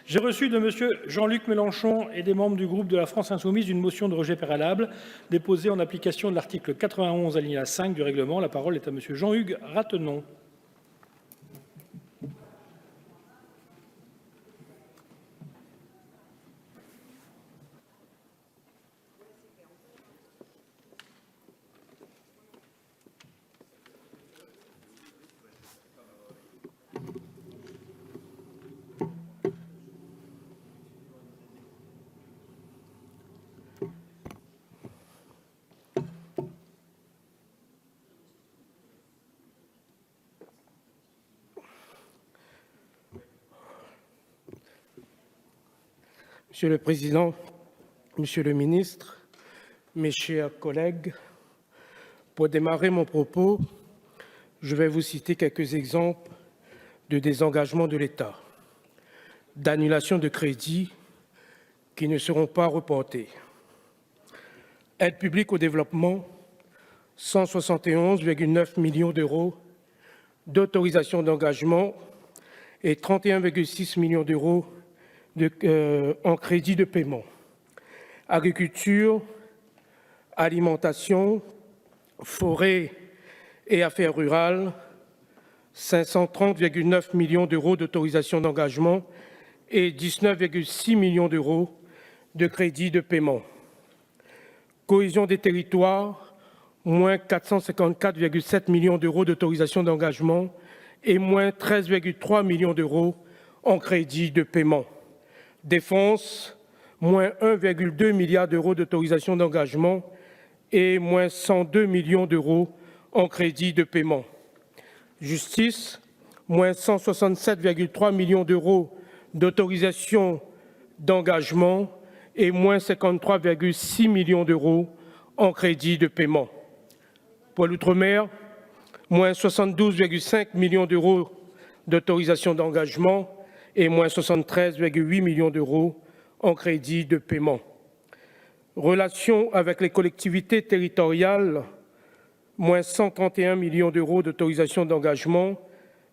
J'ai reçu de M. Jean-Luc Mélenchon et des membres du groupe de la France Insoumise une motion de rejet préalable déposée en application de l'article 91 alinéa 5 du règlement. La parole est à M. Jean-Hugues Ratenon. Monsieur le Président, Monsieur le Ministre, mes chers collègues, pour démarrer mon propos, je vais vous citer quelques exemples de désengagement de l'État, d'annulation de crédits qui ne seront pas reportés. Aide publique au développement, 171,9 millions d'euros d'autorisation d'engagement et 31,6 millions d'euros en crédit de paiement. Agriculture, alimentation, forêt et affaires rurales, 530,9 millions d'euros d'autorisation d'engagement et 19,6 millions d'euros de crédit de paiement. Cohésion des territoires, moins 454,7 millions d'euros d'autorisation d'engagement et moins 13,3 millions d'euros en crédit de paiement. Défense, moins 1,2 milliard d'euros d'autorisation d'engagement et moins 102 millions d'euros en crédit de paiement. Justice, moins 167,3 millions d'euros d'autorisation d'engagement et moins 53,6 millions d'euros en crédit de paiement. Pour l'outre-mer, moins 72,5 millions d'euros d'autorisation d'engagement et moins 73,8 millions d'euros en crédit de paiement. Relations avec les collectivités territoriales, moins 131 millions d'euros d'autorisation d'engagement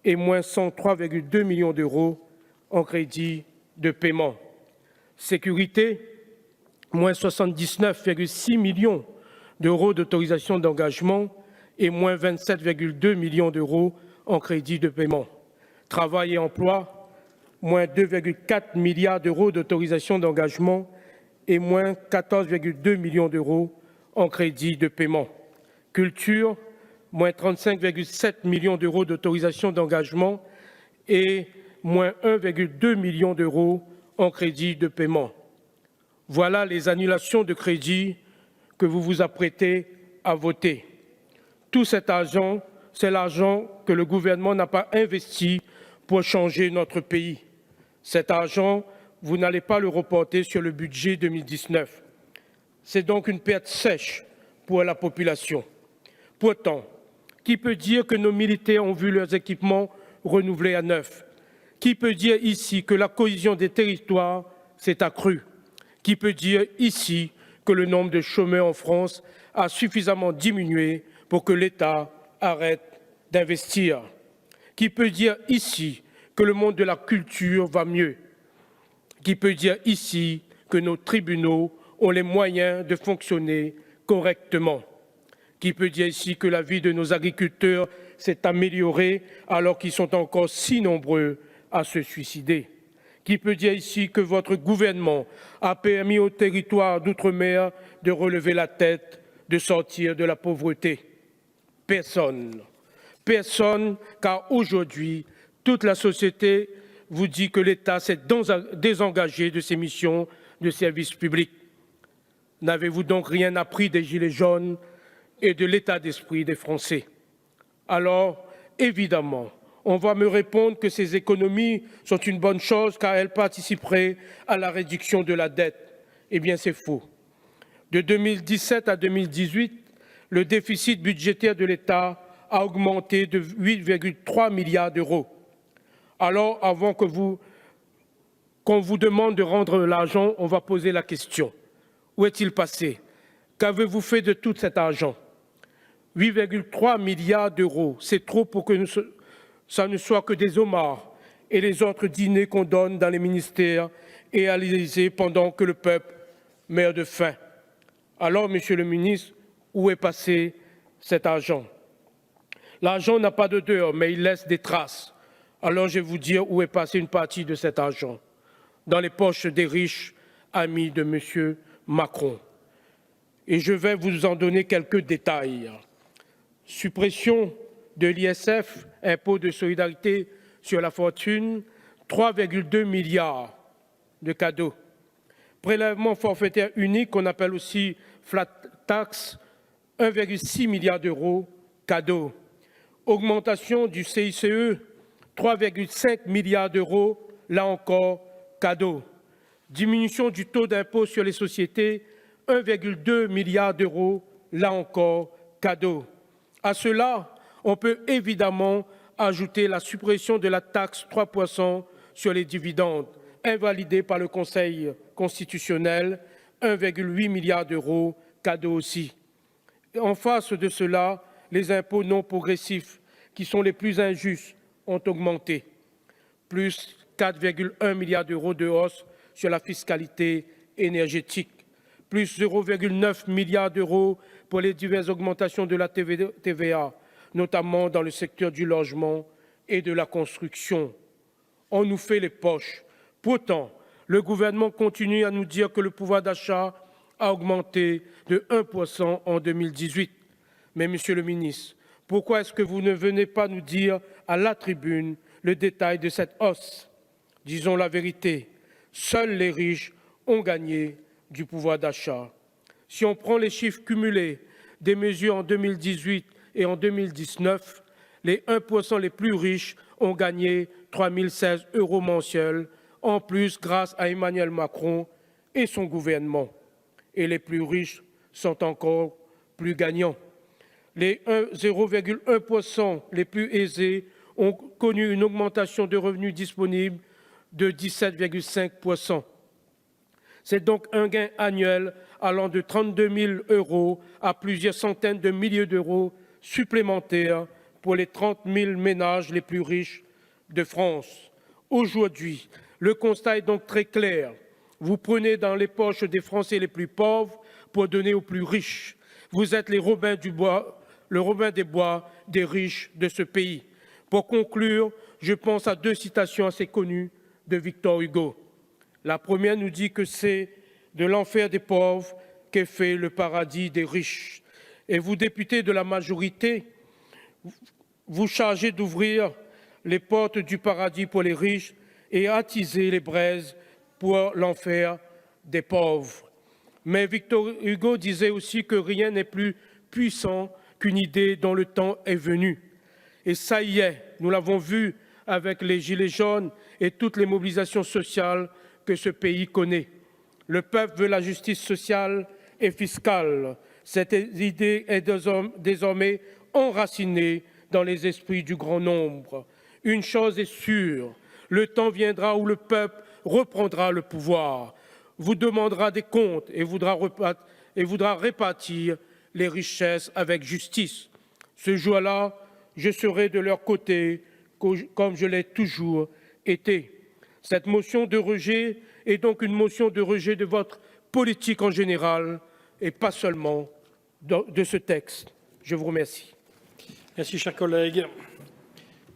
et moins 103,2 millions d'euros en crédit de paiement. Sécurité, moins 79,6 millions d'euros d'autorisation d'engagement et moins 27,2 millions d'euros en crédit de paiement. Travail et emploi, moins 2,4 milliards d'euros d'autorisation d'engagement et moins 14,2 millions d'euros en crédit de paiement. Culture, moins 35,7 millions d'euros d'autorisation d'engagement et moins 1,2 million d'euros en crédit de paiement. Voilà les annulations de crédits que vous vous apprêtez à voter. Tout cet argent, c'est l'argent que le gouvernement n'a pas investi pour changer notre pays. Cet argent, vous n'allez pas le reporter sur le budget 2019. C'est donc une perte sèche pour la population. Pourtant, qui peut dire que nos militaires ont vu leurs équipements renouvelés à neuf? Qui peut dire ici que la cohésion des territoires s'est accrue? Qui peut dire ici que le nombre de chômeurs en France a suffisamment diminué pour que l'État arrête d'investir? Qui peut dire ici que le monde de la culture va mieux? Qui peut dire ici que nos tribunaux ont les moyens de fonctionner correctement? Qui peut dire ici que la vie de nos agriculteurs s'est améliorée alors qu'ils sont encore si nombreux à se suicider? Qui peut dire ici que votre gouvernement a permis aux territoires d'outre-mer de relever la tête, de sortir de la pauvreté? Personne. Personne, car aujourd'hui, toute la société vous dit que l'État s'est désengagé de ses missions de service public. N'avez-vous donc rien appris des Gilets jaunes et de l'état d'esprit des Français? Alors, évidemment, on va me répondre que ces économies sont une bonne chose car elles participeraient à la réduction de la dette. Eh bien, c'est faux. De 2017 à 2018, le déficit budgétaire de l'État a augmenté de 8,3 milliards d'euros. Alors, avant qu'on vous demande de rendre l'argent, on va poser la question. Où est-il passé? Qu'avez-vous fait de tout cet argent? 8,3 milliards d'euros, c'est trop pour que ça ne soit que des homards et les autres dîners qu'on donne dans les ministères et à l'Élysée pendant que le peuple meurt de faim. Alors, Monsieur le ministre, où est passé cet argent? L'argent n'a pas d'odeur, mais il laisse des traces. Alors, je vais vous dire où est passée une partie de cet argent. Dans les poches des riches amis de M. Macron. Et je vais vous en donner quelques détails. Suppression de l'ISF, impôt de solidarité sur la fortune, 3,2 milliards de cadeaux. Prélèvement forfaitaire unique, qu'on appelle aussi flat tax, 1,6 milliard d'euros, cadeaux. Augmentation du CICE, 3,5 milliards d'euros, là encore, cadeau. Diminution du taux d'impôt sur les sociétés, 1,2 milliard d'euros, là encore, cadeau. À cela, on peut évidemment ajouter la suppression de la taxe 3% sur les dividendes, invalidée par le Conseil constitutionnel, 1,8 milliard d'euros, cadeau aussi. En face de cela, les impôts non progressifs, qui sont les plus injustes, ont augmenté, plus 4,1 milliards d'euros de hausse sur la fiscalité énergétique, plus 0,9 milliards d'euros pour les diverses augmentations de la TVA, notamment dans le secteur du logement et de la construction. On nous fait les poches. Pourtant, le gouvernement continue à nous dire que le pouvoir d'achat a augmenté de 1% en 2018. Mais, Monsieur le ministre, pourquoi est-ce que vous ne venez pas nous dire à la tribune le détail de cette hausse? Disons la vérité, seuls les riches ont gagné du pouvoir d'achat. Si on prend les chiffres cumulés des mesures en 2018 et en 2019, les 1% les plus riches ont gagné 3 016 € mensuels, en plus grâce à Emmanuel Macron et son gouvernement. Et les plus riches sont encore plus gagnants. Les 0,1% les plus aisés ont connu une augmentation de revenus disponibles de 17,5%. C'est donc un gain annuel allant de 32 000 € à plusieurs centaines de milliers d'euros supplémentaires pour les 30 000 ménages les plus riches de France. Aujourd'hui, le constat est donc très clair. Vous prenez dans les poches des Français les plus pauvres pour donner aux plus riches. Vous êtes les Robins du Bois, le Robin des Bois des riches de ce pays. Pour conclure, je pense à deux citations assez connues de Victor Hugo. La première nous dit que c'est de l'enfer des pauvres qu'est fait le paradis des riches. Et vous, députés de la majorité, vous chargez d'ouvrir les portes du paradis pour les riches et attiser les braises pour l'enfer des pauvres. Mais Victor Hugo disait aussi que rien n'est plus puissant qu'une idée dont le temps est venu. Et ça y est, nous l'avons vu avec les Gilets jaunes et toutes les mobilisations sociales que ce pays connaît. Le peuple veut la justice sociale et fiscale. Cette idée est désormais enracinée dans les esprits du grand nombre. Une chose est sûre, le temps viendra où le peuple reprendra le pouvoir, vous demandera des comptes et voudra répartir les richesses avec justice. Ce jour-là, je serai de leur côté, comme je l'ai toujours été. Cette motion de rejet est donc une motion de rejet de votre politique en général et pas seulement de ce texte. Je vous remercie. Merci, chers collègues.